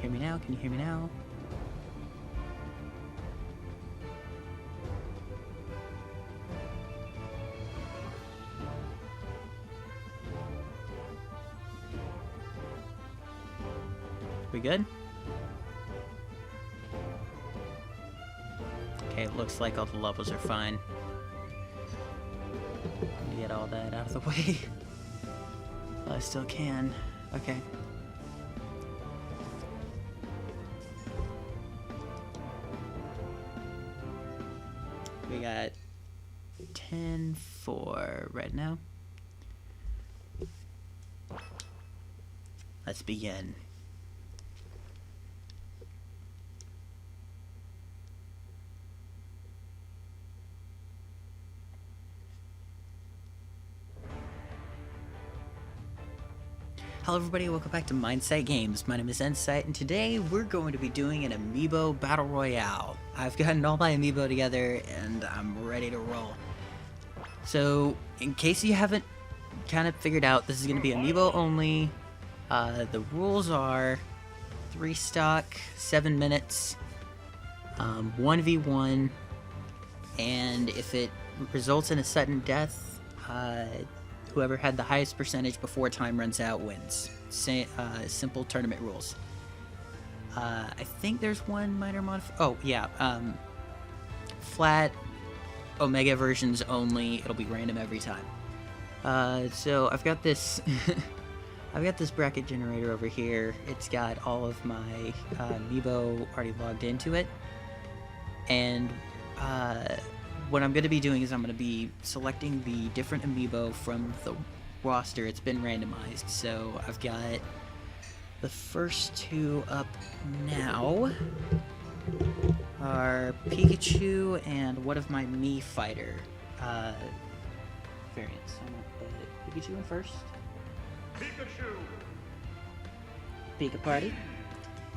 hear me now? Can you hear me now? We good? Okay, it looks like all the levels are fine. Let me get all that out of the way. Well, I still can. Okay. We got 10-4 right now. Let's begin. Hello everybody, welcome back to Mindsight Games. My name is N-Sight, and today we're going to be doing an Amiibo Battle Royale. I've gotten all my Amiibo together, and I'm ready to roll. So, in case you haven't kind of figured out, this is going to be Amiibo only. The rules are 3 stock, 7 minutes, 1v1, and if it results in a sudden death, whoever had the highest percentage before time runs out wins. Simple tournament rules. I think there's one minor oh, yeah. Flat Omega versions only. It'll be random every time. So I've got this... I've got this bracket generator over here. It's got all of my Amiibo already logged into it. And... what I'm going to be doing is I'm going to be selecting the different Amiibo from the roster. It's been randomized, so I've got the first 2 up now are Pikachu and one of my Mii Fighter variants. So I'm going to put Pikachu in first. Pikachu! Pika Party.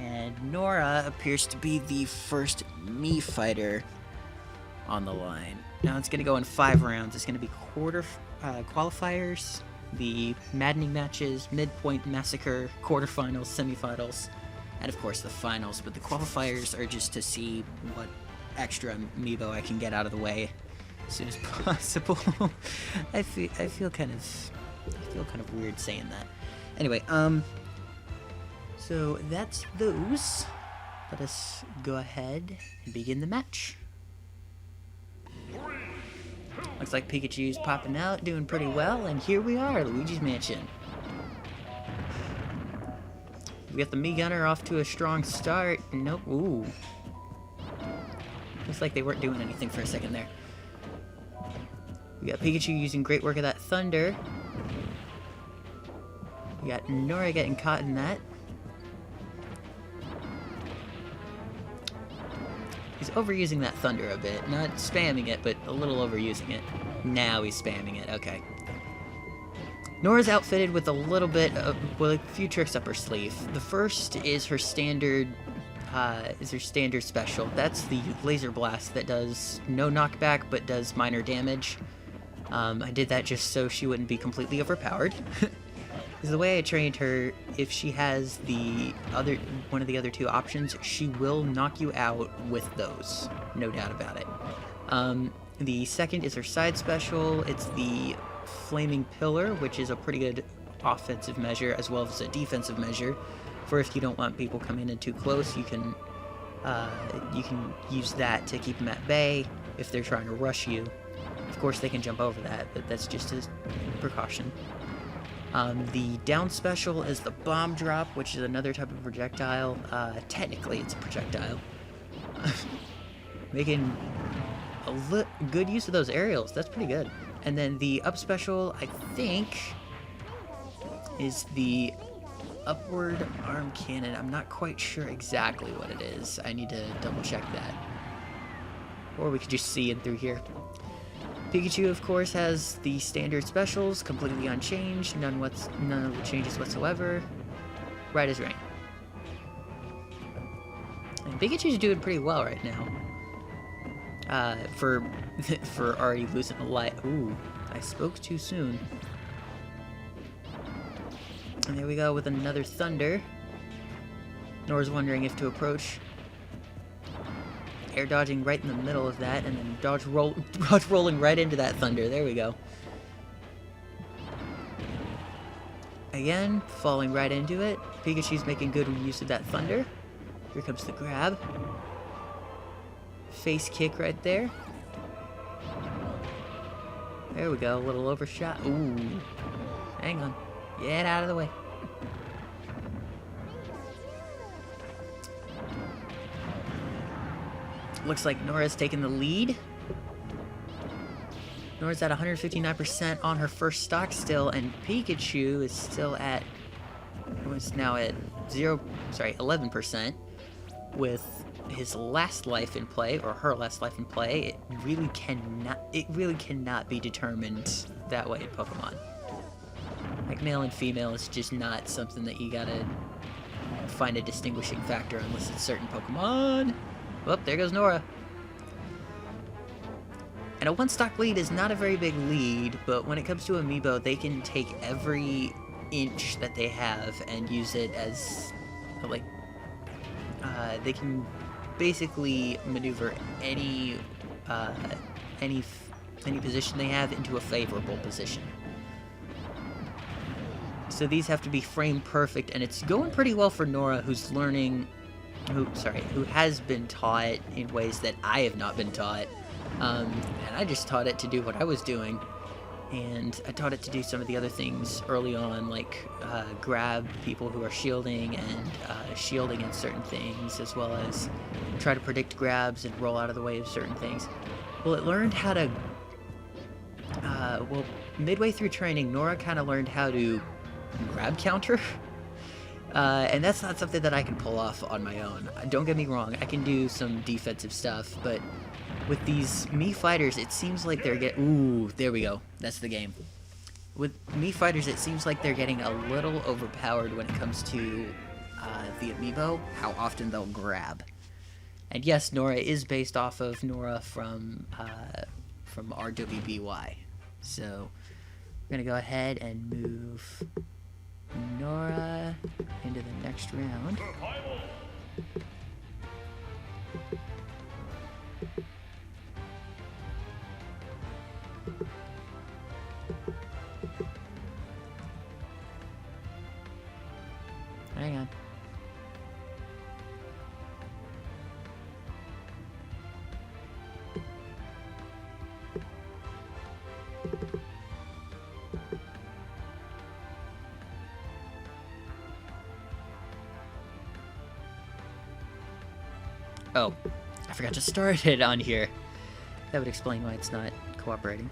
And Nora appears to be the first Mii Fighter on the line. Now it's going to go in 5 rounds. It's going to be qualifiers, the maddening matches, midpoint massacre, quarterfinals, semifinals, and of course the finals. But the qualifiers are just to see what extra Amiibo I can get out of the way as soon as possible. I feel kind of weird saying that. Anyway, so that's those. Let us go ahead and begin the match. Looks like Pikachu's popping out, doing pretty well, and here we are, Luigi's Mansion. We got the Mii Gunner off to a strong start. Nope. Ooh. Looks like they weren't doing anything for a second there. We got Pikachu using great work of that Thunder. We got Nora getting caught in that. He's overusing that Thunder a bit. Not spamming it, but a little overusing it. Now he's spamming it. Okay. Nora's outfitted with a little bit of, well, a few tricks up her sleeve. The first is her standard, special. That's the Laser Blast that does no knockback, but does minor damage. I did that just so she wouldn't be completely overpowered. Because the way I trained her, if she has one of the other 2 options, she will knock you out with those. No doubt about it. The second is her side special. It's the Flaming Pillar, which is a pretty good offensive measure as well as a defensive measure. For if you don't want people coming in too close, you can use that to keep them at bay if they're trying to rush you. Of course, they can jump over that, but that's just a precaution. The down special is the Bomb Drop, which is another type of projectile. Technically, it's a projectile. Making a good use of those aerials. That's pretty good. And then the up special, I think, is the Upward Arm Cannon. I'm not quite sure exactly what it is. I need to double check that. Or we could just see it through here. Pikachu, of course, has the standard specials, completely unchanged, none of the changes whatsoever. Right as rain. And Pikachu's doing pretty well right now. For already losing a life. Ooh, I spoke too soon. And there we go with another Thunder. Nora's wondering if to approach. Air dodging right in the middle of that, and then dodge rolling right into that thunder. There we go. Again, falling right into it. Pikachu's making good use of that thunder. Here comes the grab. Face kick right there. There we go, a little overshot. Ooh. Hang on. Get out of the way. Looks like Nora's taking the lead. Nora's at 159% on her first stock still, and Pikachu is still at, was now at 11% with his last life in play, or her last life in play. It really cannot be determined that way in Pokemon. Like, male and female is just not something that you gotta find a distinguishing factor unless it's certain Pokemon. Well, there goes Nora. And a one-stock lead is not a very big lead, but when it comes to Amiibo, they can take every inch that they have and use it as, like, they can basically maneuver any position they have into a favorable position. So these have to be frame perfect, and it's going pretty well for Nora, who's learning, who has been taught in ways that I have not been taught. And I just taught it to do what I was doing, and I taught it to do some of the other things early on, like grab people who are shielding and shield against certain things, as well as try to predict grabs and roll out of the way of certain things. Well, it learned how to, well, midway through training, Nora kind of learned how to grab counter. And that's not something that I can pull off on my own. Don't get me wrong, I can do some defensive stuff, but with these Mii fighters, it seems like they're ooh, there we go. That's the game. With Mii fighters, it seems like they're getting a little overpowered when it comes to the Amiibo, how often they'll grab. And yes, Nora is based off of Nora from RWBY. So we're gonna go ahead and move Nora into the next round. Hang on. Oh, I forgot to start it on here. That would explain why it's not cooperating.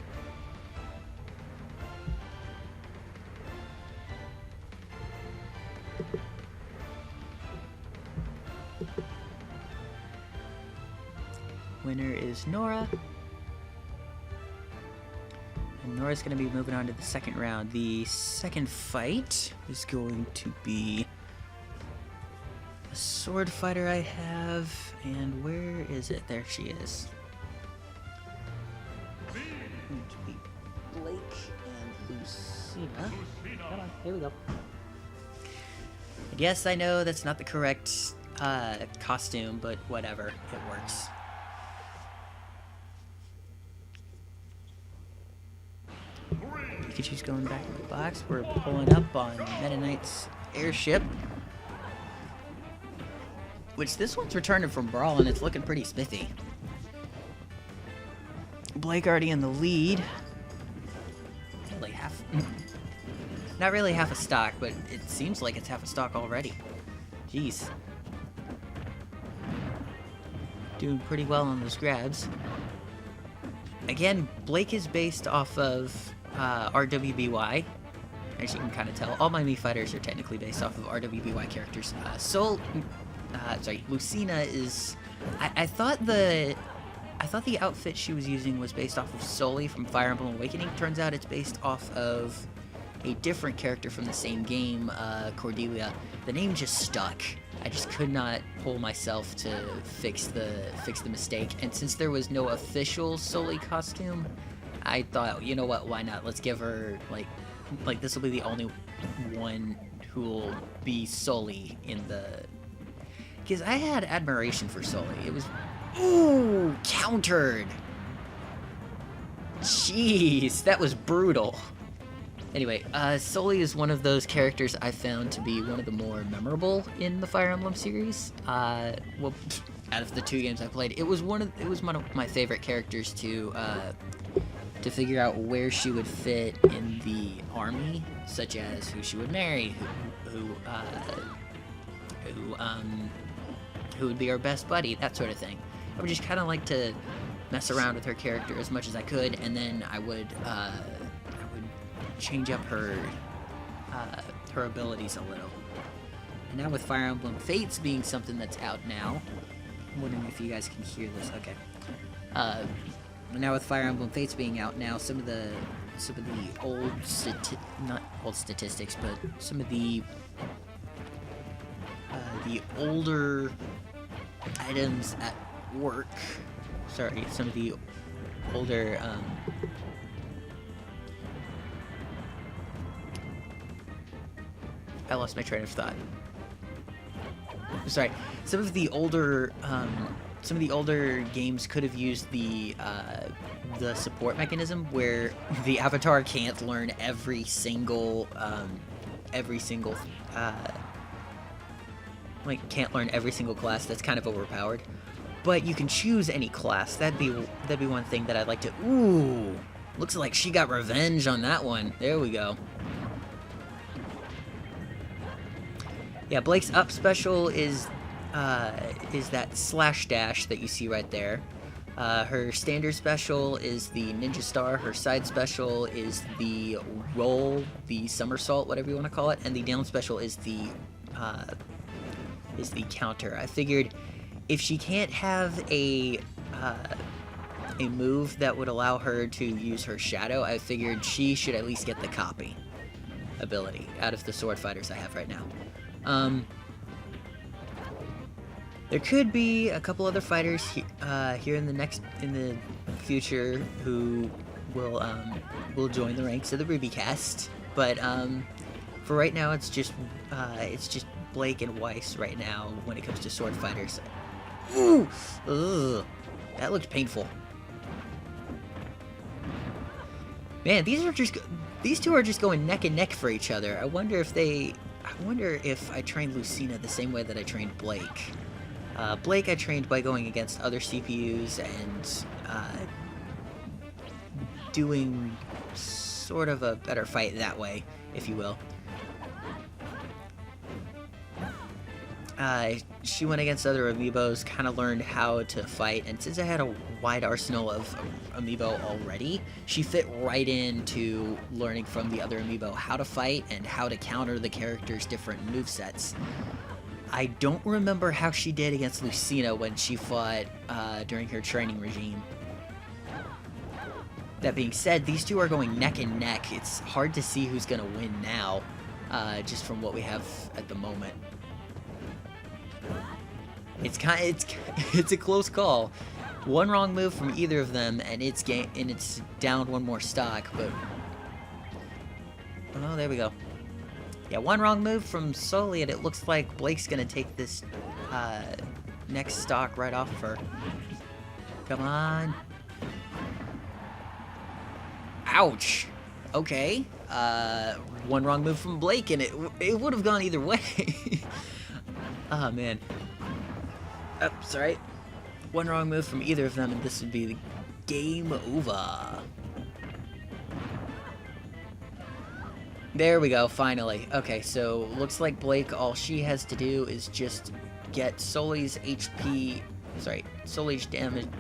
Winner is Nora. And Nora's going to be moving on to the second round. The second fight is going to be a sword fighter I have. And where is it? There she is. Going to be Blake and Lucina. Come on, here we go. Yes, I know that's not the correct costume, but whatever, it works. Pikachu's going back in the box. We're pulling up on Meta Knight's airship. Which this one's returning from Brawl, and it's looking pretty spiffy. Blake already in the lead. Like half... Not really half a stock, but it seems like it's half a stock already. Jeez. Doing pretty well on those grabs. Again, Blake is based off of RWBY. As you can kind of tell, all my Mii fighters are technically based off of RWBY characters. Lucina is... I thought the outfit she was using was based off of Sully from Fire Emblem Awakening. Turns out it's based off of a different character from the same game, Cordelia. The name just stuck. I just could not pull myself to fix the mistake. And since there was no official Sully costume, I thought, you know what, why not? Let's give her, like this will be the only one who will be Sully in the... Because I had admiration for Sully. It was... Ooh! Countered! Jeez, that was brutal. Anyway, Sully is one of those characters I found to be one of the more memorable in the Fire Emblem series. Well, out of the 2 games I played, it was one of my favorite characters to figure out where she would fit in the army, such as who she would marry, who would be her best buddy, that sort of thing. I would just kind of like to mess around with her character as much as I could, and then I would change up her abilities a little. And now with Fire Emblem Fates being something that's out now, I'm wondering if you guys can hear this. Okay. Now with Fire Emblem Fates being out now, some of the old not old statistics, but some of the older items at work. Sorry, some of the older I lost my train of thought. Sorry, some of the older games could have used the support mechanism where the avatar can't learn every single class. That's kind of overpowered. But you can choose any class. That'd be one thing that I'd like to. Ooh, looks like she got revenge on that one. There we go. Yeah, Blake's up special is that slash dash that you see right there. Her standard special is the ninja star. Her side special is the roll, the somersault, whatever you want to call it, and the down special is the counter. I figured if she can't have a move that would allow her to use her shadow, I figured she should at least get the copy ability out of the sword fighters I have right now. There could be a couple other fighters here in the future who will join the ranks of the Ruby cast, but for right now it's just Blake and Weiss right now when it comes to sword fighters. Ooh, ugh, that looked painful. Man, these two are just going neck and neck for each other. I wonder if I trained Lucina the same way that I trained Blake. Blake I trained by going against other CPUs and doing sort of a better fight that way, if you will. She went against other Amiibos, kind of learned how to fight, and since I had a wide arsenal of Amiibo already, she fit right into learning from the other Amiibo how to fight and how to counter the character's different movesets. I don't remember how she did against Lucina when she fought during her training regime. That being said, these two are going neck and neck. It's hard to see who's gonna win now, just from what we have at the moment. It's a close call. One wrong move from either of them, and it's down one more stock. But oh, there we go. Yeah, one wrong move from Sully, and it looks like Blake's gonna take this next stock right off of her. Come on. Ouch. Okay. One wrong move from Blake, and it would have gone either way. Oh man. Oh, sorry. One wrong move from either of them, and this would be the game over. There we go, finally. Okay, so looks like Blake, all she has to do is just get Sully's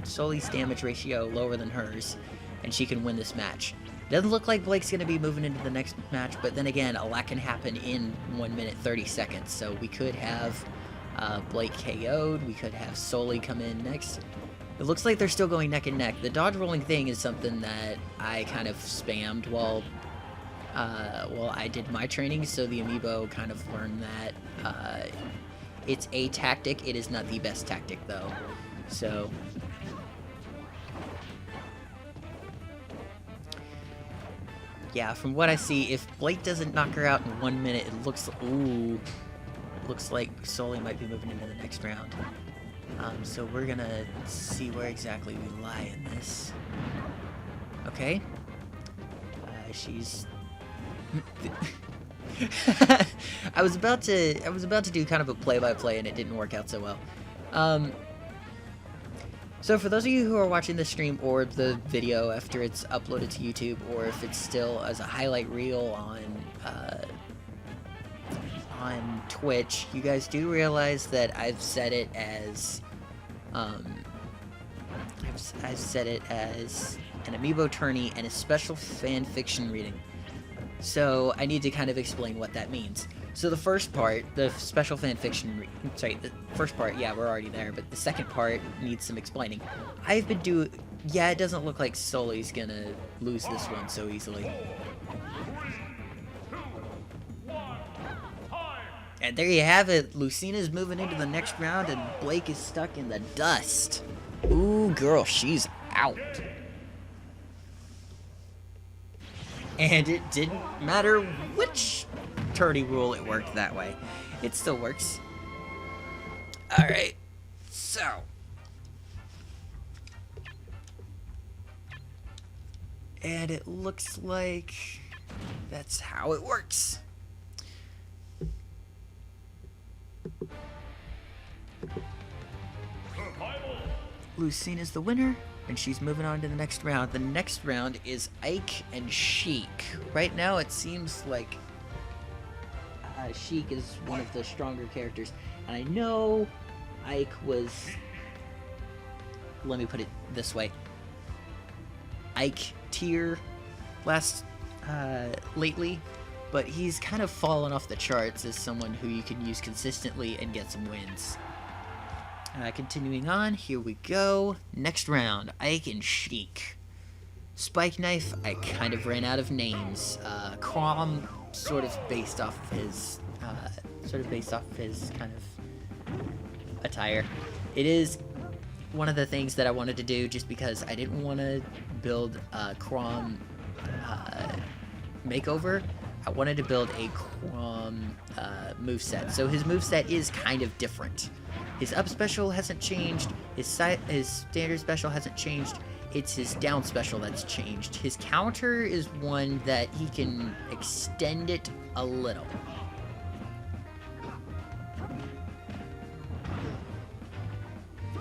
Sully's damage ratio lower than hers, and she can win this match. Doesn't look like Blake's going to be moving into the next match, but then again, a lot can happen in 1 minute 30 seconds, so we could have Blake KO'd, we could have Sully come in next. It looks like they're still going neck and neck. The dodge rolling thing is something that I kind of spammed while I did my training, so the Amiibo kind of learned that. It's a tactic, it is not the best tactic though. So yeah, from what I see, if Blake doesn't knock her out in 1 minute, it looks... Ooh. looks like Sully might be moving into the next round. So we're gonna see where exactly we lie in this. Okay. She's... I was about to do kind of a play-by-play and it didn't work out so well. So for those of you who are watching the stream or the video after it's uploaded to YouTube, or if it's still as a highlight reel on Twitch, you guys do realize that I've set it as I've set it as an Amiibo tourney and a special fan fiction reading. So I need to kind of explain what that means. So the first part, the special fan fiction, the first part, yeah, we're already there, but the second part needs some explaining. I've been yeah, it doesn't look like Sully's gonna lose this one so easily. And there you have it, Lucina's moving into the next round and Blake is stuck in the dust. Ooh, girl, she's out. And it didn't matter which Tourney rule it worked that way. It still works. Alright, so. And it looks like that's how it works. Lucina's the winner, and she's moving on to the next round. The next round is Ike and Sheik. Right now it seems like Sheik is one of the stronger characters, and I know Ike was, let me put it this way, Ike tier lately, but he's kind of fallen off the charts as someone who you can use consistently and get some wins. Continuing on, here we go. Next round, Ike and Sheik. Spike Knife, I kind of ran out of names. Crom, sort of based off of his kind of attire. It is one of the things that I wanted to do just because I didn't want to build a Crom makeover. I wanted to build a Crom moveset. So his moveset is kind of different. His up special hasn't changed, his standard special hasn't changed, it's his down special that's changed. His counter is one that he can extend it a little.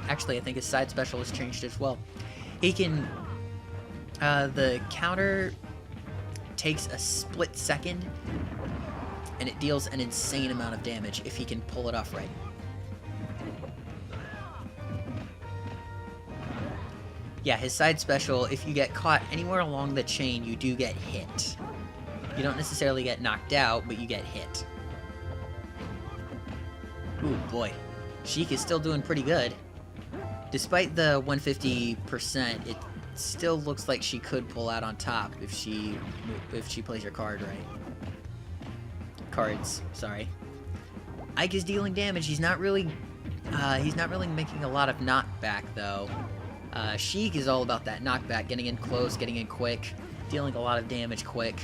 Actually, I think his side special has changed as well. He can, the counter takes a split second, and it deals an insane amount of damage if he can pull it off right. Yeah, his side special, if you get caught anywhere along the chain, you do get hit. You don't necessarily get knocked out, but you get hit. Ooh, boy. Sheik is still doing pretty good. Despite the 150%, it still looks like she could pull out on top if she plays her card right. Cards, sorry. Ike is dealing damage. He's not really making a lot of knockback, though. Sheik is all about that knockback, getting in close, getting in quick, dealing a lot of damage quick.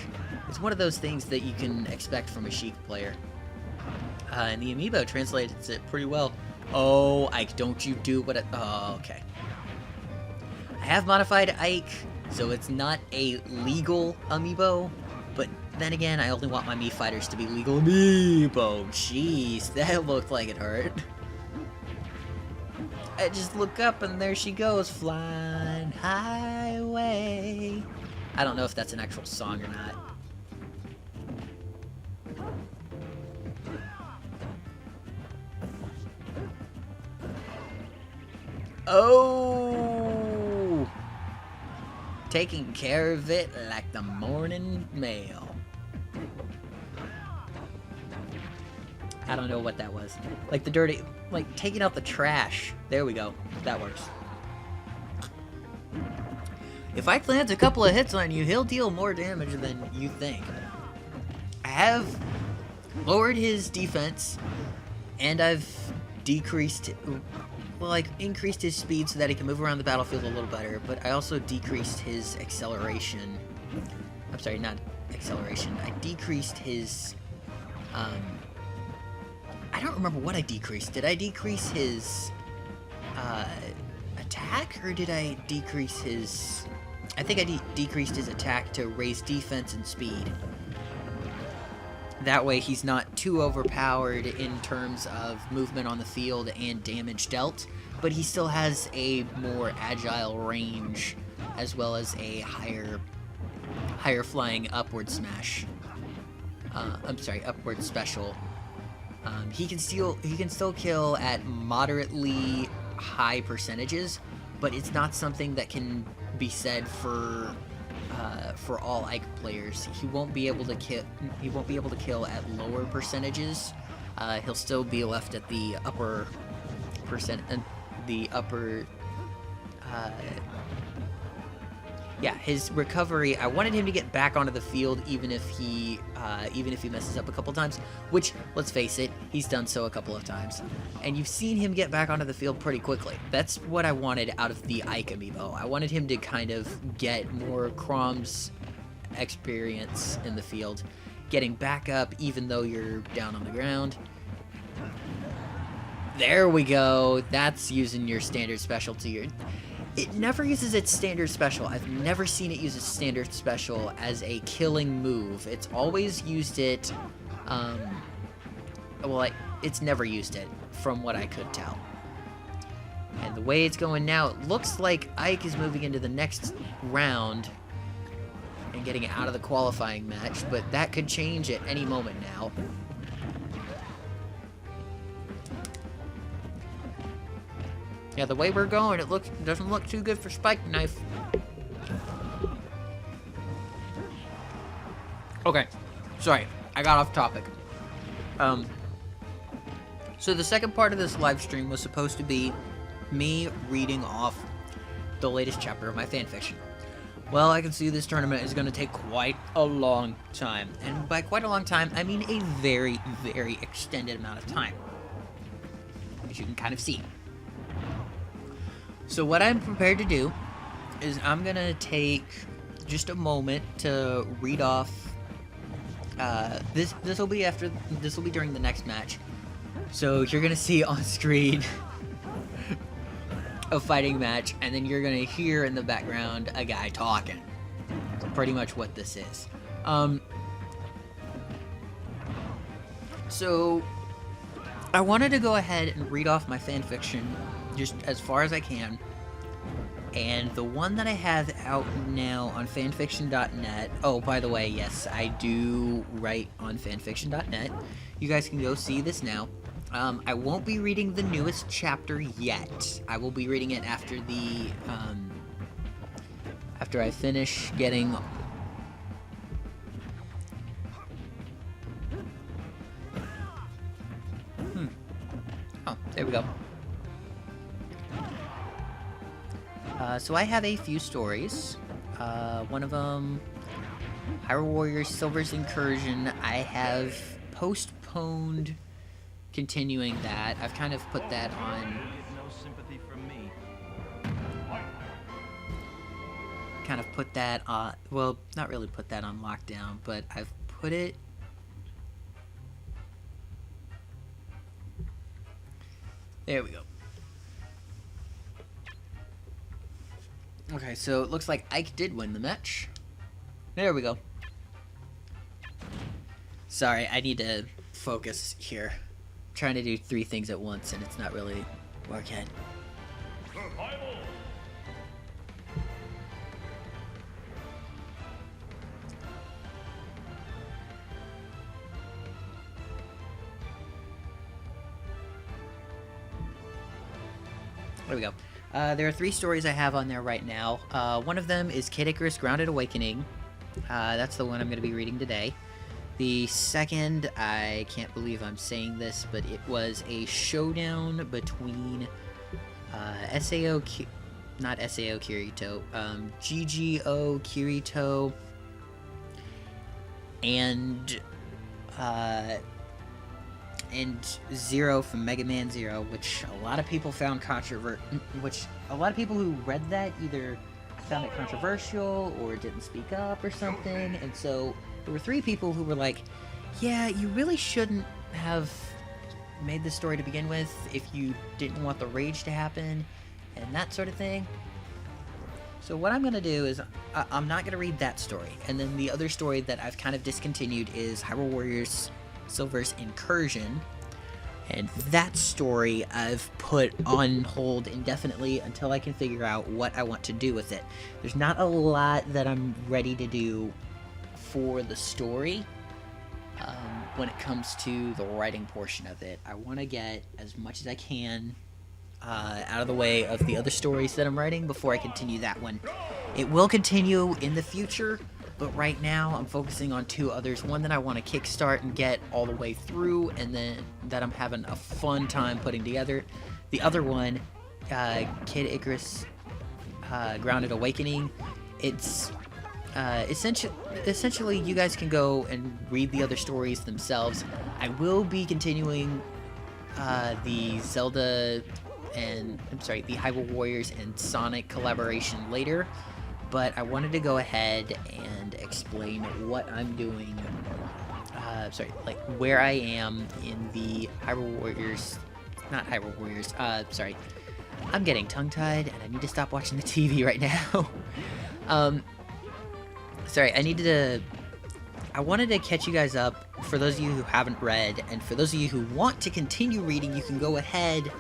It's one of those things that you can expect from a Sheik player. And the Amiibo translates it pretty well. Oh, Ike, don't you do what oh, okay. I have modified Ike, so it's not a legal Amiibo, but then again, I only want my Mii fighters to be legal Amiibo. Jeez, that looked like it hurt. I just look up and there she goes, flying highway. I don't know if that's an actual song or not. Oh! Taking care of it like the morning mail. I don't know what that was. Like the dirty, like taking out the trash. There we go. That works. If Ike lands a couple of hits on you, he'll deal more damage than you think. I have lowered his defense, and I've decreased, well, like increased his speed so that he can move around the battlefield a little better, but I also decreased his acceleration. I'm sorry, not acceleration. I decreased his, I I don't remember what I decreased. Did I decrease his attack, or did I decrease his... I think I decreased his attack to raise defense and speed. That way he's not too overpowered in terms of movement on the field and damage dealt, but he still has a more agile range as well as a higher flying upward smash. Upward special. He can still kill at moderately high percentages, but it's not something that can be said for all Ike players. He won't be able to kill at lower percentages. He'll still be left at the upper yeah, his recovery, I wanted him to get back onto the field even if he messes up a couple times, which, let's face it, he's done so a couple of times. And you've seen him get back onto the field pretty quickly. That's what I wanted out of the Ike Amiibo. I wanted him to kind of get more Crom's experience in the field, getting back up even though you're down on the ground. There we go. That's using your standard special to your... It never uses its standard special. I've never seen it use its standard special as a killing move. It's always used it, it's never used it, from what I could tell. And the way it's going now, it looks like Ike is moving into the next round and getting out of the qualifying match, but that could change at any moment now. Yeah, the way we're going, it doesn't look too good for Spike Knife. Okay, sorry, I got off topic. So the second part of this live stream was supposed to be me reading off the latest chapter of my fanfiction. Well, I can see this tournament is going to take quite a long time. And by quite a long time, I mean a very, very extended amount of time. As you can kind of see. So what I'm prepared to do is I'm going to take just a moment to read off... This will be during the next match. So you're going to see on screen a fighting match, and then you're going to hear in the background a guy talking. That's pretty much what this is. So I wanted to go ahead and read off my fanfiction just as far as I can. And the one that I have out now on fanfiction.net... Oh, by the way, yes, I do write on fanfiction.net. You guys can go see this now. I won't be reading the newest chapter yet. I will be reading it after the, after I finish getting... Oh, there we go. So I have a few stories. One of them, Hyrule Warriors Silver's Incursion. I have postponed continuing that. I've kind of put that on... Kind of put that on... Well, not really put that on lockdown, but I've put it... There we go. Okay, so it looks like Ike did win the match. There we go. Sorry, I need to focus here. I'm trying to do 3 things at once, and it's not really working. Survival. There we go. There are 3 stories I have on there right now. One of them is Kid Icarus Grounded Awakening. That's the one I'm going to be reading today. The second, I can't believe I'm saying this, but it was a showdown between not SAO Kirito, GGO Kirito and Zero from Mega Man Zero, which a lot of people found which a lot of people who read that either found it controversial or didn't speak up or something, and so there were 3 people who were like, yeah, you really shouldn't have made this story to begin with, if you didn't want the rage to happen, and that sort of thing. So what I'm going to do is, I'm not going to read that story. And then the other story that I've kind of discontinued is Hyrule Warriors Silver's Incursion. And that story I've put on hold indefinitely until I can figure out what I want to do with it. There's not a lot that I'm ready to do for the story when it comes to the writing portion of it. I want to get as much as I can out of the way of the other stories that I'm writing before I continue that one. It will continue in the future, but right now I'm focusing on 2 others. One that I want to kickstart and get all the way through, and then that I'm having a fun time putting together. The other one, Kid Icarus Grounded Awakening. It's essentially you guys can go and read the other stories themselves. I will be continuing the Zelda and the Hyrule Warriors and Sonic collaboration later, but I wanted to go ahead and explain what I'm doing, like where I am in the Hyrule Warriors, not Hyrule Warriors, I'm getting tongue-tied and I need to stop watching the TV right now. I wanted to catch you guys up. For those of you who haven't read, and for those of you who want to continue reading, you can go ahead.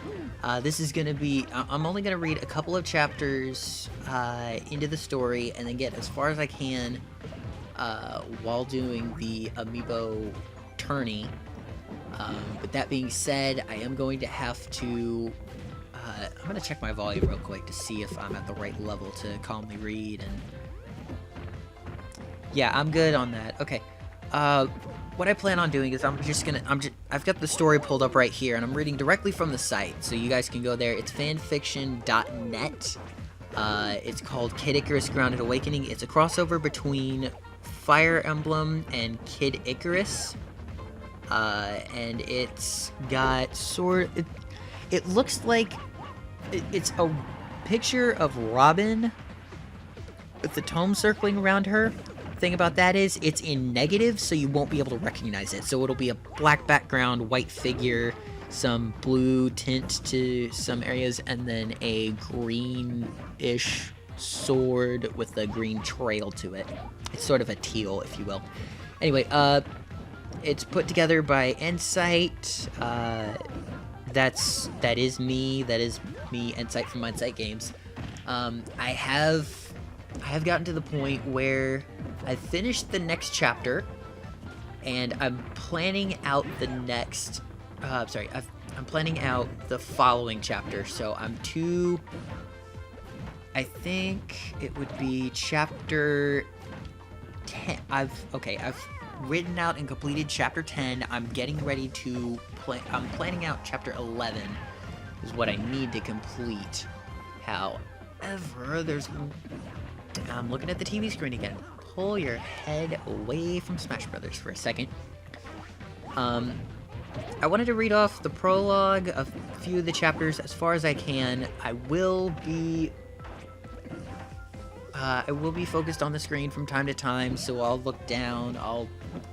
This is going to be, I'm only going to read a couple of chapters into the story, and then get as far as I can while doing the Amiibo Tourney. With that being said, I am going to have to, I'm going to check my volume real quick to see if I'm at the right level to calmly read, and yeah, I'm good on that. Okay. What I plan on doing is I've got the story pulled up right here, and I'm reading directly from the site, so you guys can go there. It's fanfiction.net. It's called Kid Icarus Grounded Awakening. It's a crossover between Fire Emblem and Kid Icarus. And it's got it looks like it's a picture of Robin with the tome circling around her. Thing about that is it's in negative, so you won't be able to recognize it. So it'll be a black background, white figure, some blue tint to some areas, and then a greenish sword with a green trail to it. It's sort of a teal, if you will. Anyway, it's put together by N-Sight. That is me, N-Sight from N-Sight Games. I have gotten to the point where I finished the next chapter, and I'm planning out the next. I'm planning out the following chapter. So I think it would be chapter 10. I've written out and completed chapter 10. I'm getting ready to I'm planning out chapter 11 is what I need to complete. However, I'm looking at the TV screen again. Pull your head away from Smash Brothers for a second. I wanted to read off the prologue of a few of the chapters as far as I can. I will be focused on the screen from time to time, so I'll look down, I'll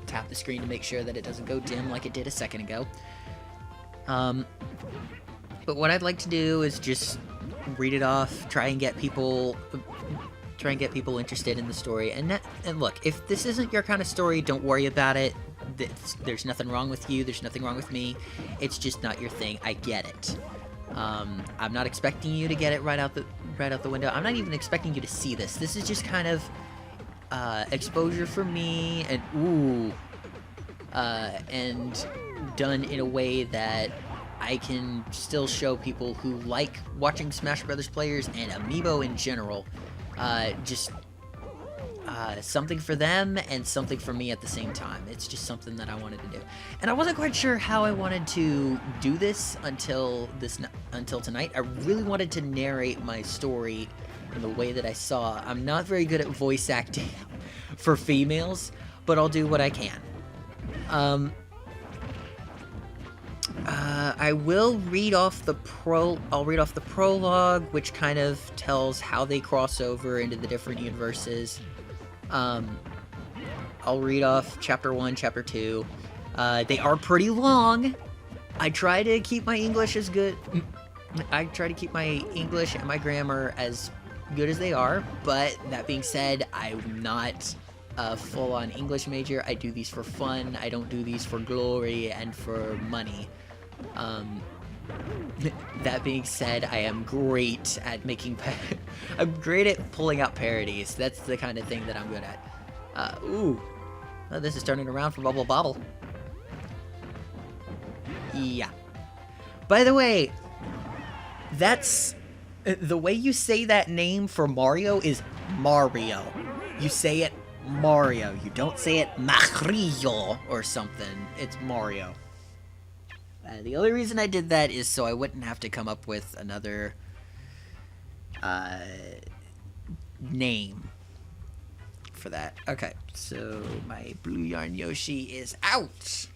tap the screen to make sure that it doesn't go dim like it did a second ago. But what I'd like to do is just read it off, try and get people interested in the story. And look, if this isn't your kind of story, don't worry about it. There's nothing wrong with you. There's nothing wrong with me. It's just not your thing. I get it. I'm not expecting you to get it right out the window. I'm not even expecting you to see this. This is just kind of exposure for me, and done in a way that I can still show people who like watching Smash Brothers players and Amiibo in general, something for them and something for me at the same time. It's just something that I wanted to do, and I wasn't quite sure how I wanted to do this until tonight. I really wanted to narrate my story in the way that I saw. I'm not very good at voice acting for females, but I'll do what I can. I will read off the prologue, which kind of tells how they cross over into the different universes. I'll read off chapter 1, chapter 2. They are pretty long. I try to keep my English as good. I try to keep my English and my grammar as good as they are, but that being said, I'm not a full-on English major. I do these for fun. I don't do these for glory and for money. That being said, I am great at making I'm great at pulling out parodies. That's the kind of thing that I'm good at. Ooh. Oh, this is turning around for Bubble Bobble. Yeah. By the way, that's... the way you say that name for Mario is Mario. You say it Mario. You don't say it Mario or something. It's Mario. The only reason I did that is so I wouldn't have to come up with another name for that. Okay, so my blue yarn Yoshi is out.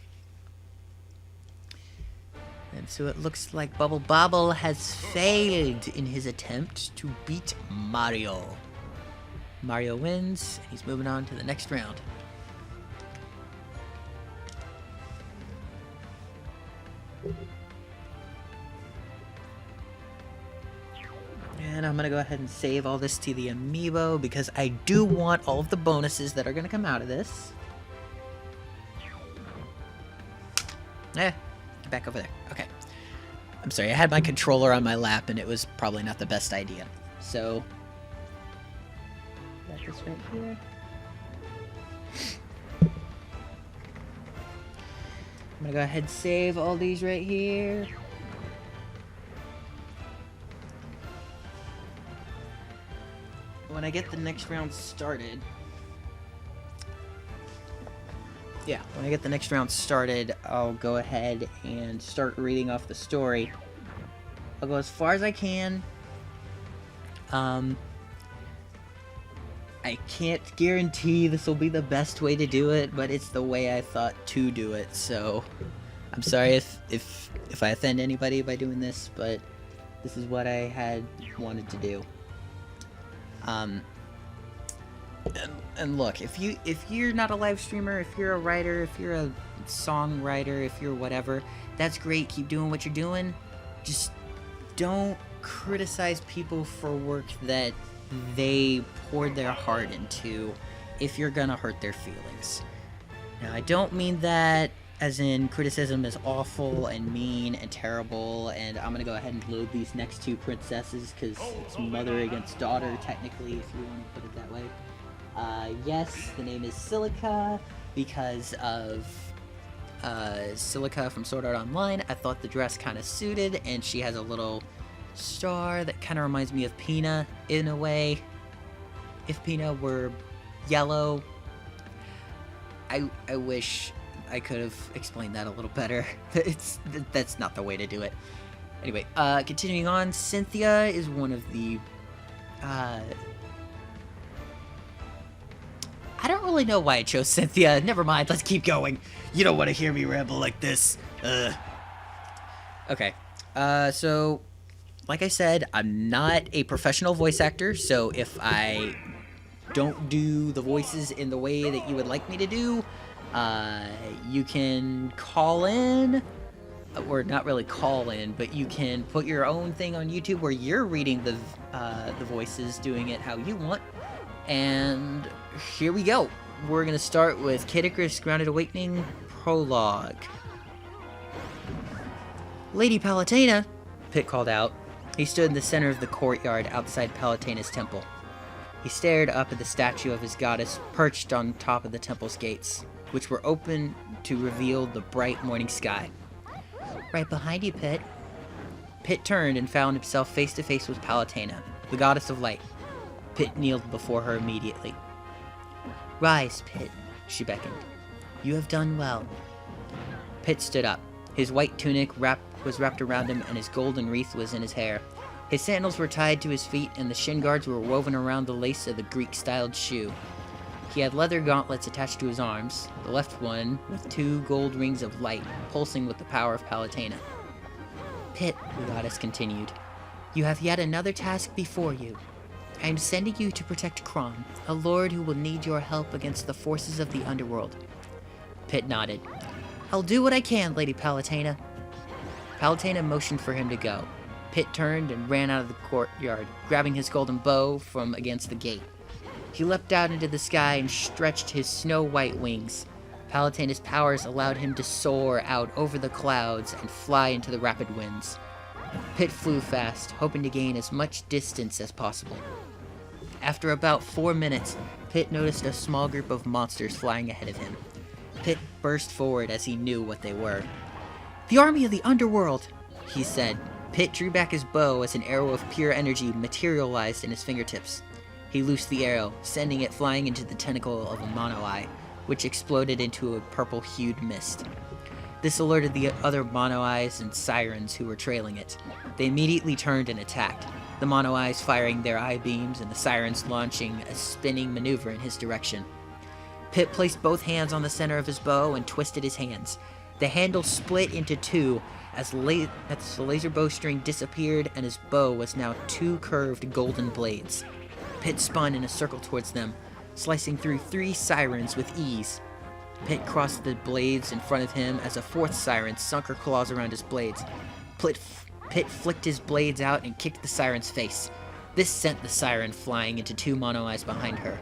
And so it looks like Bubble Bobble has failed in his attempt to beat Mario. Mario wins, and he's moving on to the next round. And I'm gonna go ahead and save all this to the Amiibo because I do want all of the bonuses that are gonna come out of this. Get back over there. Okay. I'm sorry, I had my controller on my lap and it was probably not the best idea. So, got this right here. I'm gonna go ahead and save all these right here. When I get the next round started... yeah, when I get the next round started, I'll go ahead and start reading off the story. I'll go as far as I can. I can't guarantee this will be the best way to do it, but it's the way I thought to do it, so I'm sorry if I offend anybody by doing this, but this is what I had wanted to do. And look, if you're not a live streamer, if you're a writer, if you're a songwriter, if you're whatever, that's great. Keep doing what you're doing. Just don't criticize people for work that they poured their heart into if you're gonna hurt their feelings. Now, I don't mean that as in criticism is awful and mean and terrible, and I'm gonna go ahead and load these next two princesses because it's mother against daughter, technically, if you want to put it that way. Yes, the name is Silica because of Silica from Sword Art Online. I thought the dress kind of suited, and she has a little star that kind of reminds me of Pina in a way. If Pina were yellow, I wish I could have explained that a little better. That's not the way to do it. Anyway, continuing on, Cynthia is one of the I don't really know why I chose Cynthia. Never mind, let's keep going. You don't want to hear me ramble like this. Okay. So, like I said, I'm not a professional voice actor, so if I don't do the voices in the way that you would like me to do, you can call in, or not really call in, but you can put your own thing on YouTube where you're reading the voices, doing it how you want. And here we go. We're going to start with Kid Icarus Grounded Awakening Prologue. Lady Palutena, Pit called out. He stood in the center of the courtyard outside Palutena's temple. He stared up at the statue of his goddess perched on top of the temple's gates, which were open to reveal the bright morning sky. Right behind you, Pit. Pit turned and found himself face to face with Palutena, the goddess of light. Pit kneeled before her immediately. Rise, Pit, she beckoned. You have done well. Pit stood up. His white tunic was wrapped around him, and his golden wreath was in his hair. His sandals were tied to his feet, and the shin guards were woven around the lace of the Greek-styled shoe. He had leather gauntlets attached to his arms, the left one with 2 gold rings of light, pulsing with the power of Palutena. Pit, the goddess continued, you have yet another task before you. I am sending you to protect Kron, a lord who will need your help against the forces of the underworld. Pit nodded. I'll do what I can, Lady Palutena. Palutena motioned for him to go. Pit turned and ran out of the courtyard, grabbing his golden bow from against the gate. He leapt out into the sky and stretched his snow-white wings. Palutena's powers allowed him to soar out over the clouds and fly into the rapid winds. Pit flew fast, hoping to gain as much distance as possible. After about 4 minutes, Pit noticed a small group of monsters flying ahead of him. Pit burst forward as he knew what they were. "The army of the underworld," he said. Pit drew back his bow as an arrow of pure energy materialized in his fingertips. He loosed the arrow, sending it flying into the tentacle of a mono-eye, which exploded into a purple-hued mist. This alerted the other mono-eyes and sirens who were trailing it. They immediately turned and attacked, the mono-eyes firing their eye beams and the sirens launching a spinning maneuver in his direction. Pit placed both hands on the center of his bow and twisted his hands. The handle split into two as the laser bowstring disappeared, and his bow was now 2 curved golden blades. Pit spun in a circle towards them, slicing through 3 sirens with ease. Pit crossed the blades in front of him as a 4th siren sunk her claws around his blades. Pit flicked his blades out and kicked the siren's face. This sent the siren flying into 2 mono-eyes behind her.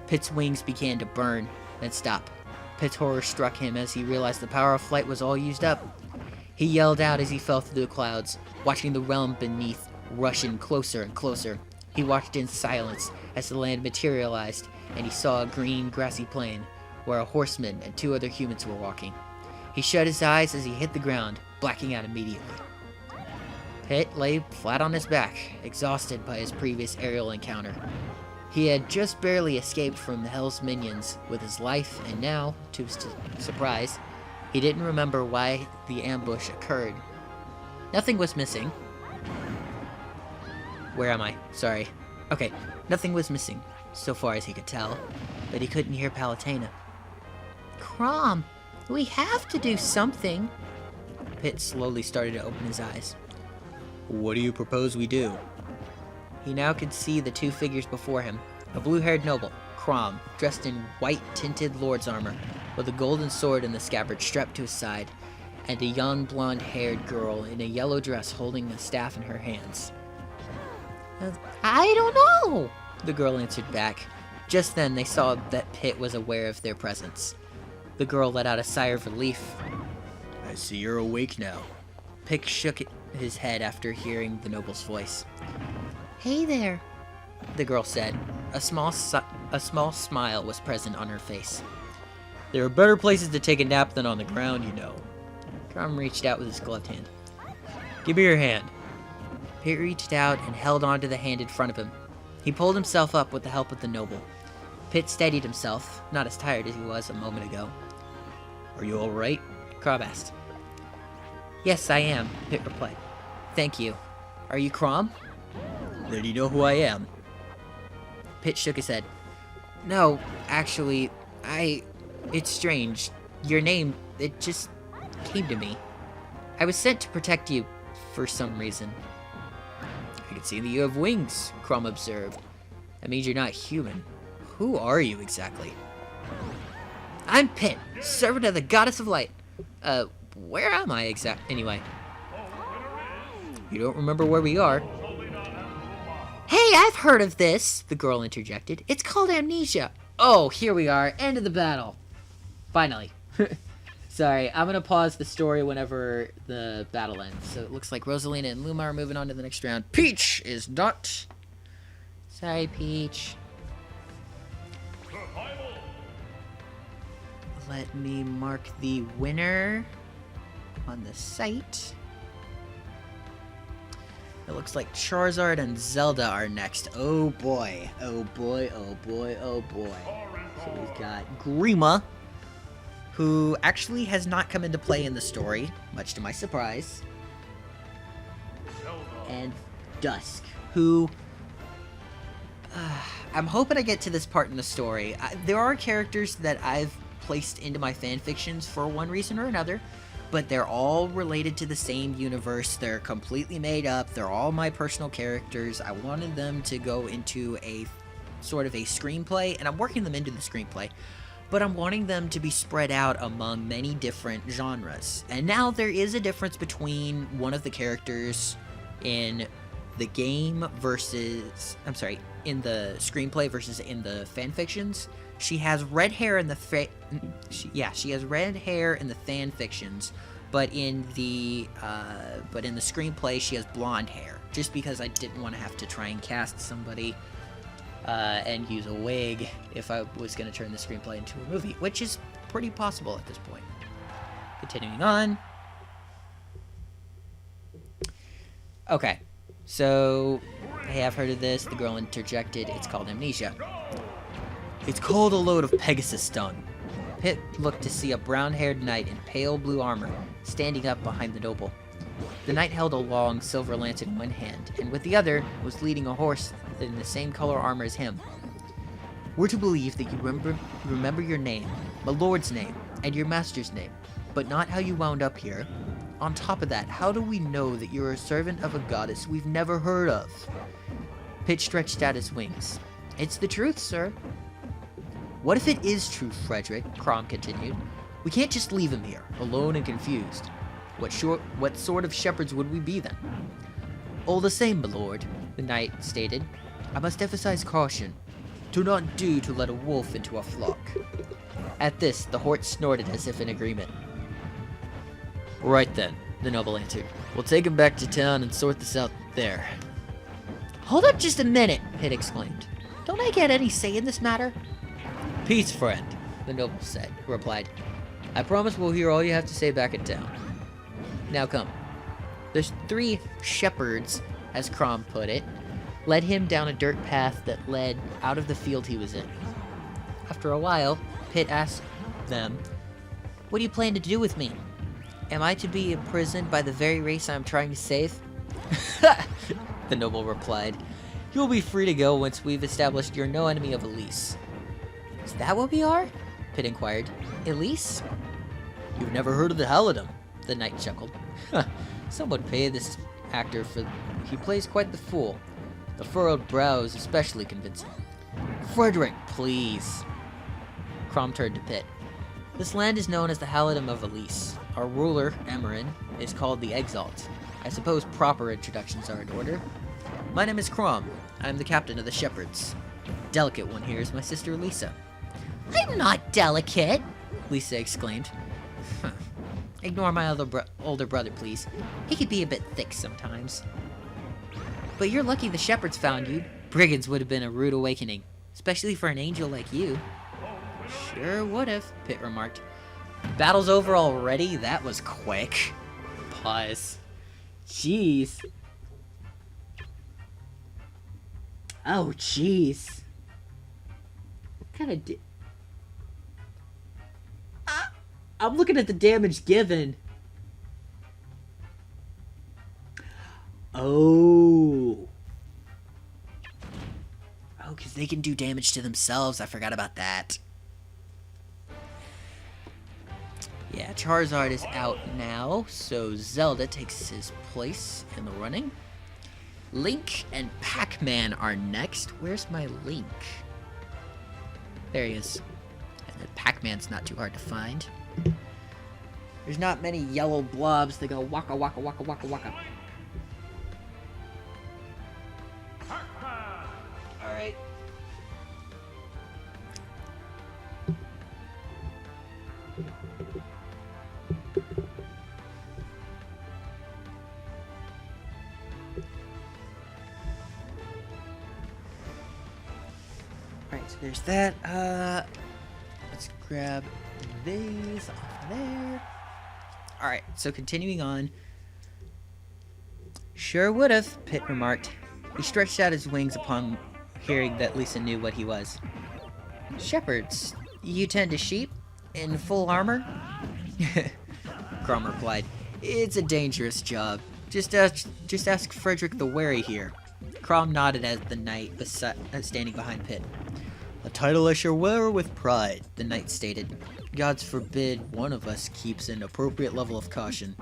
Pit's wings began to burn, then stop. Pit's horror struck him as he realized the power of flight was all used up. He yelled out as he fell through the clouds, watching the realm beneath rush in closer and closer. He watched in silence as the land materialized, and he saw a green, grassy plain, where a horseman and 2 other humans were walking. He shut his eyes as he hit the ground, blacking out immediately. Pit lay flat on his back, exhausted by his previous aerial encounter. He had just barely escaped from the Hell's minions with his life, and now, to his surprise, he didn't remember why the ambush occurred. Nothing was missing. Where am I? Sorry. Okay, nothing was missing, so far as he could tell, but he couldn't hear Palutena. "Crom, we have to do something." Pit slowly started to open his eyes. "What do you propose we do?" He now could see the 2 figures before him. A blue-haired noble, Crom, dressed in white-tinted lord's armor, with a golden sword in the scabbard strapped to his side, and a young blonde-haired girl in a yellow dress holding a staff in her hands. "I don't know," the girl answered back. Just then they saw that Pit was aware of their presence. The girl let out a sigh of relief. "I see you're awake now." Pit shook his head after hearing the noble's voice. "Hey there," the girl said. A small smile was present on her face. "There are better places to take a nap than on the ground, you know." Crom reached out with his gloved hand. "Give me your hand." Pit reached out and held onto the hand in front of him. He pulled himself up with the help of the noble. Pit steadied himself, not as tired as he was a moment ago. "Are you alright?" Crom asked. "Yes, I am," Pit replied. "Thank you. Are you Crom?" "Then you know who I am." Pit shook his head. "No, actually, it's strange. Your name, it just came to me. I was sent to protect you for some reason." "I can see that you have wings," Crom observed. "That means you're not human. Who are you exactly?" "I'm Pit, servant of the goddess of light. Where am I anyway?" "You don't remember where we are?" "Hey, I've heard of this," the girl interjected. "It's called amnesia." "Oh, here we are. End of the battle. Finally." Sorry, I'm gonna pause the story whenever the battle ends. So it looks like Rosalina and Luma are moving on to the next round. Peach is not. Sorry, Peach. Let me mark the winner on the site. It looks like Charizard and Zelda are next. Oh boy. Oh boy, oh boy, oh boy. So we've got Grima, who actually has not come into play in the story, much to my surprise. And Dusk, who... I'm hoping I get to this part in the story. There are characters that I've placed into my fanfictions for one reason or another, but they're all related to the same universe. They're completely made up. They're all my personal characters. I wanted them to go into a sort of a screenplay, and I'm working them into the screenplay. but I'm wanting them to be spread out among many different genres. And now there is a difference between one of the characters in the game versus, in the screenplay versus in the fanfictions. She has red hair in the she has red hair in the fanfictions, but in the screenplay she has blonde hair. Just because I didn't want to have to try and cast somebody and use a wig if I was going to turn the screenplay into a movie, which is pretty possible at this point. Continuing on. Okay, so hey, I've heard of this. The girl interjected. It's called amnesia. It's called a load of Pegasus dung. Pitt looked to see a brown-haired knight in pale blue armor standing up behind the noble. The knight held a long silver lance in one hand, and with the other was leading a horse in the same color armor as him. We're to believe that you remember your name, my lord's name, and your master's name, but not how you wound up here. On top of that, how do we know that you're a servant of a goddess we've never heard of? Pitt stretched out his wings. It's the truth, sir. What if it is true, Frederick? Crom continued. We can't just leave him here, alone and confused. What sort of shepherds would we be then? All the same, my lord, the knight stated. I must emphasize caution. Do not do to let a wolf into our flock. At this, the horse snorted as if in agreement. Right then, the noble answered. We'll take him back to town and sort this out there. Hold up just a minute, Pitt exclaimed. Don't I get any say in this matter? Peace, friend, the noble replied. I promise we'll hear all you have to say back in town. Now come. There's 3 shepherds, as Crom put it, led him down a dirt path that led out of the field he was in. After a while, Pitt asked them, What do you plan to do with me? Am I to be imprisoned by the very race I'm trying to save? The noble replied, You'll be free to go once we've established you're no enemy of Elise. Is that what we are? Pitt inquired. Elise? You've never heard of the Halidom? The knight chuckled. Some would pay this actor for... He plays quite the fool. The furrowed brow is especially convincing. Frederick, please. Crom turned to Pitt. This land is known as the Halidom of Elise. Our ruler, Emerin, is called the Exalt. I suppose proper introductions are in order. My name is Crom. I am the captain of the Shepherds. Delicate one here is my sister Lisa. I'm not delicate, Lisa exclaimed. Ignore my older brother, please. He could be a bit thick sometimes. But you're lucky the shepherds found you. Brigands would have been a rude awakening, especially for an angel like you. Sure would have, Pitt remarked. Battle's over already? That was quick. Pause. Jeez. Oh, jeez. What kind of... I'm looking at the damage given. Oh. Oh, because they can do damage to themselves. I forgot about that. Yeah, Charizard is out now, so Zelda takes his place in the running. Link and Pac-Man are next. Where's my Link? There he is. And then Pac-Man's not too hard to find. There's not many yellow blobs that go waka waka waka waka waka. Alright. Alright, so there's that. Let's grab these off there. Alright, so continuing on. Sure would've, Pitt remarked. He stretched out his wings upon hearing that Lisa knew what he was. Shepherds, you tend to sheep? In full armor? Crom replied. It's a dangerous job. Just ask Frederick the Wary here. Crom nodded as the knight was standing behind Pitt. A title I shall wear with pride, the knight stated. Gods forbid one of us keeps an appropriate level of caution.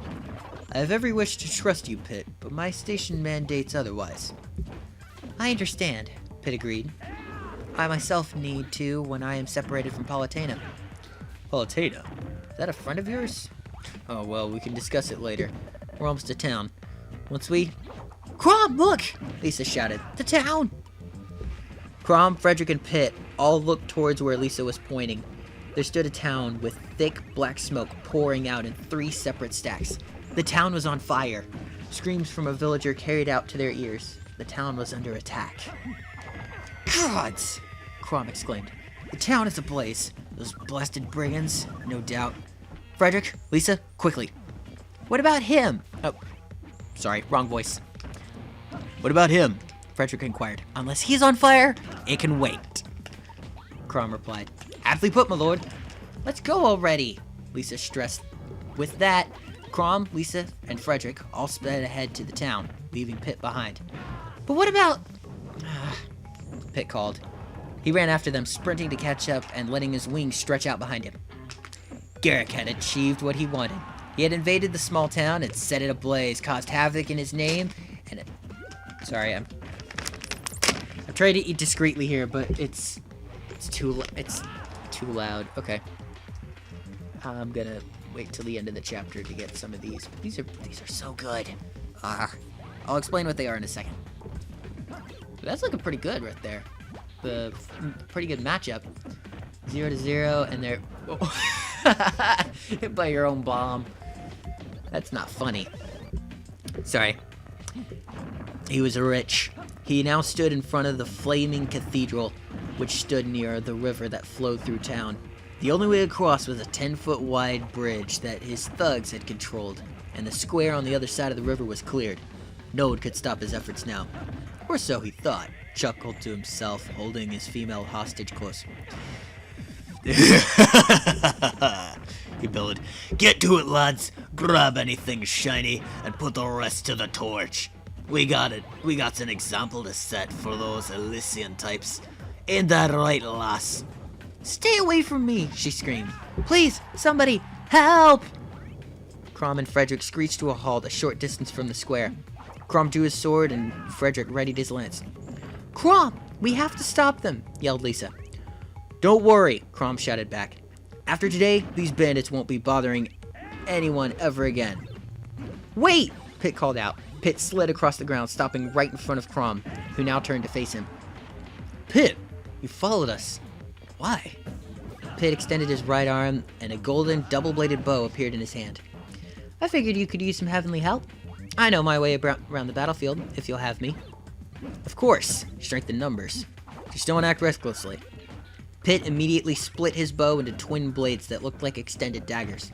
I have every wish to trust you, Pitt, but my station mandates otherwise. I understand, Pitt agreed. I myself need to when I am separated from Palutena. Palutena? Is that a friend of yours? Oh, well, we can discuss it later. We're almost to town. Once we... Crom, look! Lisa shouted. The town! Crom, Frederick, and Pitt all looked towards where Lisa was pointing. There stood a town with thick black smoke pouring out in 3 separate stacks. The town was on fire. Screams from a villager carried out to their ears. The town was under attack. Gods! Crom exclaimed. The town is ablaze. Those blasted brigands, no doubt. Frederick, Lisa, quickly. What about him? Oh, sorry, wrong voice. What about him? Frederick inquired. Unless he's on fire, it can wait. Crom replied. Aptly put, my lord. Let's go already, Lisa stressed. With that, Crom, Lisa, and Frederick all sped ahead to the town, leaving Pitt behind. But what about... Pitt called. He ran after them, sprinting to catch up and letting his wings stretch out behind him. Garrick had achieved what he wanted. He had invaded the small town and set it ablaze, caused havoc in his name, and... Sorry, I'm trying to eat discreetly here, but it's too loud. Okay. I'm gonna wait till the end of the chapter to get some of these. These are so good. I'll explain what they are in a second. That's looking pretty good right there. The pretty good matchup. 0-0, and they're hit by your own bomb. That's not funny. Sorry. He was rich. He now stood in front of the flaming cathedral, which stood near the river that flowed through town. The only way across was a 10-foot wide bridge that his thugs had controlled, and the square on the other side of the river was cleared. No one could stop his efforts now. Or so he thought, chuckled to himself, holding his female hostage close. He bellowed, "Get to it, lads! Grab anything shiny and put the rest to the torch. We got it. We got an example to set for those Elysian types. Ain't that right, lass?" "Stay away from me!" she screamed. "Please, somebody, help!" Crom and Frederick screeched to a halt a short distance from the square. Crom drew his sword and Frederick readied his lance. "Crom, we have to stop them!" yelled Lisa. "Don't worry," Crom shouted back. "After today, these bandits won't be bothering anyone ever again." "Wait!" Pitt called out. Pitt slid across the ground, stopping right in front of Crom, who now turned to face him. "Pitt, you followed us. Why?" Pitt extended his right arm, and a golden, double-bladed bow appeared in his hand. "I figured you could use some heavenly help. I know my way around the battlefield, if you'll have me." "Of course. Strength in numbers. Just don't act recklessly." Pitt immediately split his bow into twin blades that looked like extended daggers.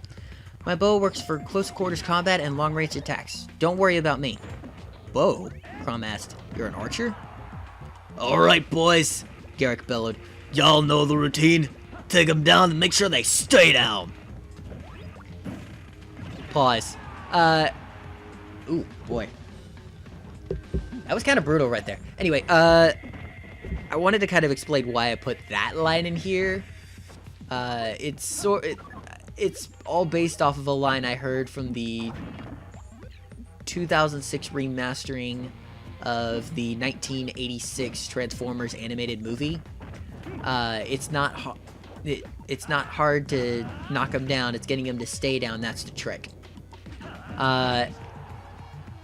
"My bow works for close-quarters combat and long-range attacks. Don't worry about me." "Bow?" Crom asked. "You're an archer?" "All right, boys," Garrick bellowed. "Y'all know the routine. Take them down and make sure they stay down." Pause. Ooh, boy. That was kind of brutal right there. Anyway, I wanted to kind of explain why I put that line in here. It's all based off of a line I heard from the 2006 remastering of the 1986 Transformers animated movie. It's not hard to knock them down. It's getting them to stay down. That's the trick.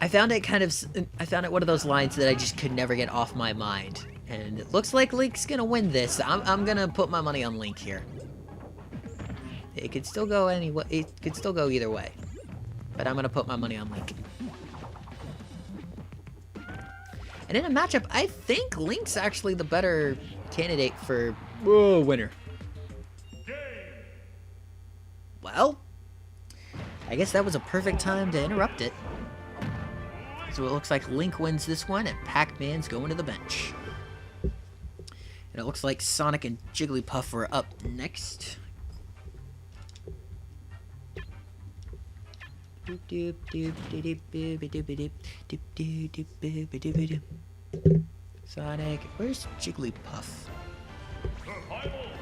I found it one of those lines that I just could never get off my mind. And it looks like Link's gonna win this. I'm gonna put my money on Link here. It could still go it could still go either way. But I'm gonna put my money on Link. And in a matchup, I think Link's actually the better candidate for winner. Well, I guess that was a perfect time to interrupt it. So it looks like Link wins this one, and Pac-Man's going to the bench. And it looks like Sonic and Jigglypuff are up next. Sonic, where's Jigglypuff?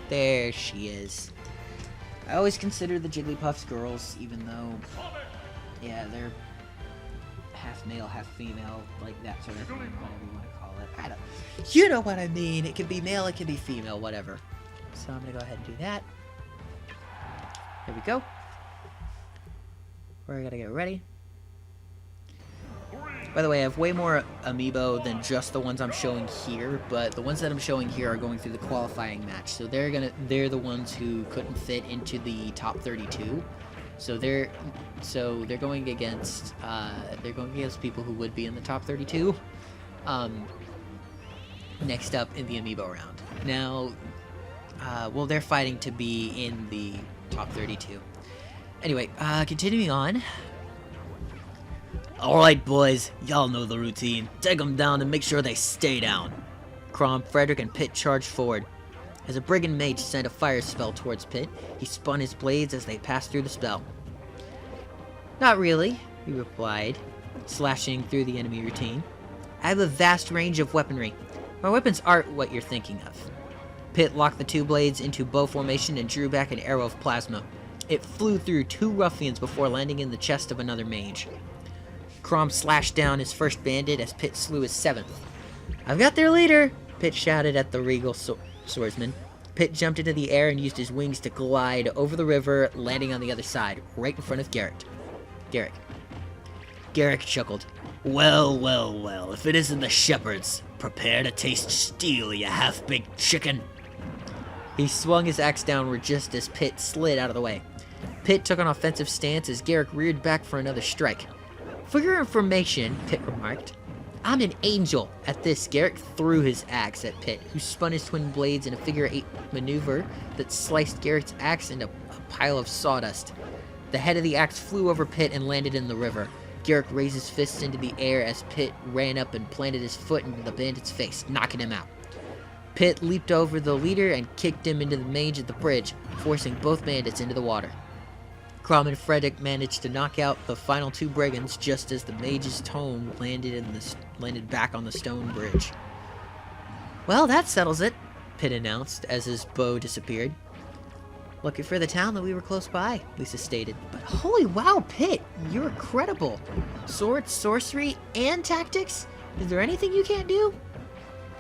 There she is. I always consider the Jigglypuffs girls, even though, yeah, they're half half male, half female, like that sort of thing, whatever you want to call it. I don't, you know what I mean. It could be male, it could be female, whatever. So I'm gonna go ahead and do that. There we go. We're gonna get ready. By the way, I have way more Amiibo than just the ones I'm showing here, but the ones that I'm showing here are going through the qualifying match. So they're the ones who couldn't fit into the top 32. So they're going against people who would be in the top 32. Next up in the Amiibo round. Now, well, they're fighting to be in the top 32. Anyway, continuing on. Alright, boys, y'all know the routine. Take them down and make sure they stay down. Crom, Frederick, and Pitt charged forward. As a brigand mage sent a fire spell towards Pitt, he spun his blades as they passed through the spell. Not really, he replied, slashing through the enemy routine. I have a vast range of weaponry. My weapons aren't what you're thinking of. Pitt locked the two blades into bow formation and drew back an arrow of plasma. It flew through two ruffians before landing in the chest of another mage. Crom slashed down his first bandit as Pitt slew his seventh. I've got their leader, Pitt shouted at the regal swordsman. Pitt jumped into the air and used his wings to glide over the river, landing on the other side, right in front of Garrick. Garrick chuckled. Well, well, well, if it isn't the shepherds. Prepare to taste steel, you half-baked chicken. He swung his axe downward just as Pitt slid out of the way. Pitt took an offensive stance as Garrick reared back for another strike. For your information, Pitt remarked, I'm an angel. At this, Garrick threw his axe at Pitt, who spun his twin blades in a figure-8 maneuver that sliced Garrick's axe into a pile of sawdust. The head of the axe flew over Pitt and landed in the river. Garrick raised his fists into the air as Pitt ran up and planted his foot into the bandit's face, knocking him out. Pitt leaped over the leader and kicked him into the mage at the bridge, forcing both bandits into the water. Crom and Frederick managed to knock out the final two brigands just as the mage's tome landed back on the stone bridge. Well, that settles it, Pitt announced as his bow disappeared. Lucky for the town that we were close by, Lisa stated. But holy wow, Pitt, you're incredible. Sword, sorcery, and tactics? Is there anything you can't do?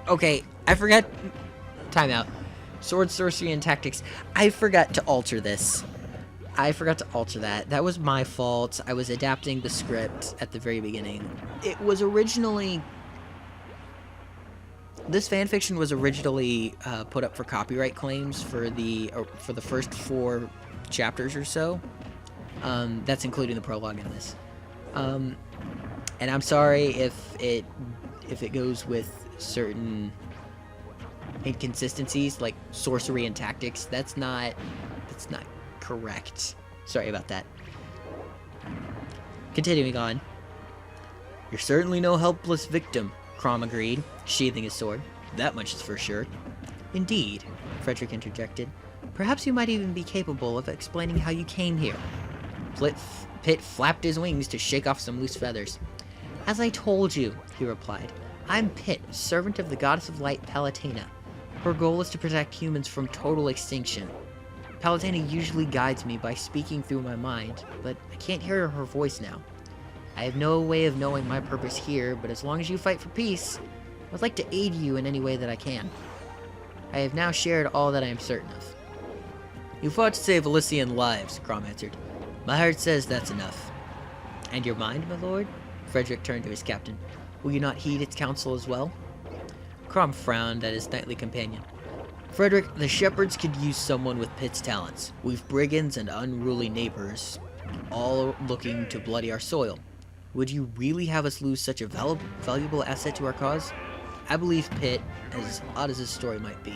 Okay, I forgot. Time out. Sword, sorcery, and tactics. I forgot to alter this. I forgot to alter that. That was my fault. I was adapting the script at the very beginning. It was originally... This fanfiction was originally put up for copyright claims for the first 4 chapters or so. That's including the prologue in this. And I'm sorry if it goes with certain inconsistencies like sorcery and tactics. That's not correct. Sorry about that. Continuing on. You're certainly no helpless victim, Crom agreed, sheathing his sword. That much is for sure. Indeed, Frederick interjected. Perhaps you might even be capable of explaining how you came here. Pitt flapped his wings to shake off some loose feathers. As I told you, he replied, I'm Pitt, servant of the goddess of light, Palutena. Her goal is to protect humans from total extinction. Palutena usually guides me by speaking through my mind, but I can't hear her voice now. I have no way of knowing my purpose here, but as long as you fight for peace, I'd like to aid you in any way that I can. I have now shared all that I am certain of. You fought to save Elysian lives, Crom answered. My heart says that's enough. And your mind, my lord? Frederick turned to his captain. Will you not heed its counsel as well? Crom frowned at his knightly companion. Frederick, the shepherds could use someone with Pitt's talents. We've brigands and unruly neighbors, all looking to bloody our soil. Would you really have us lose such a valuable asset to our cause? I believe Pitt, as odd as his story might be.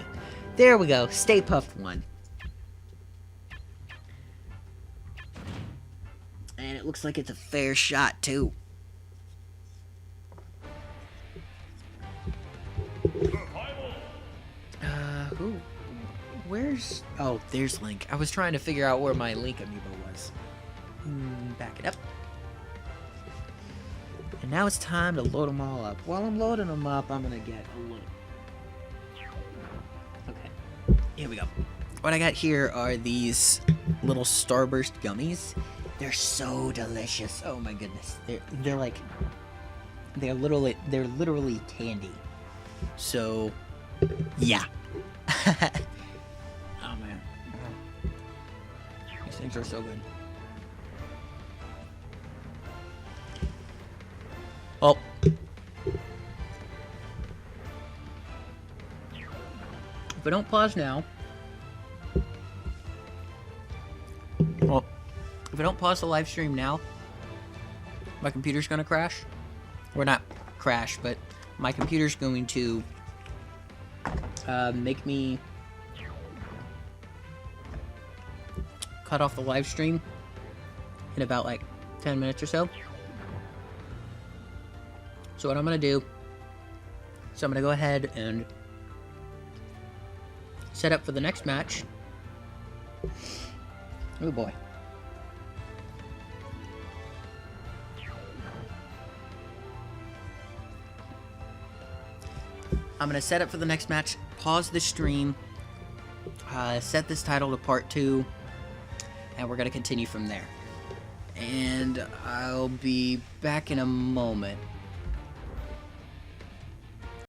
There we go, Stay Puft 1. And it looks like it's a fair shot, too. Who? Where's... Oh, there's Link. I was trying to figure out where my Link Amiibo was. Back it up. And now it's time to load them all up. While I'm loading them up, I'm gonna get a little... Okay. Here we go. What I got here are these little Starburst gummies. They're so delicious. Oh my goodness. They're like they're literally candy. So, yeah. Oh man, these things are so good. Oh. If I don't pause now, well, if I don't pause the live stream now, my computer's gonna crash. Or not crash, but my computer's going to make me cut off the live stream in about like 10 minutes or so. So what I'm gonna do, so I'm gonna go ahead and set up for the next match. Oh boy. I'm gonna set up for the next match, pause the stream, set this title to part 2, and we're gonna continue from there. And I'll be back in a moment.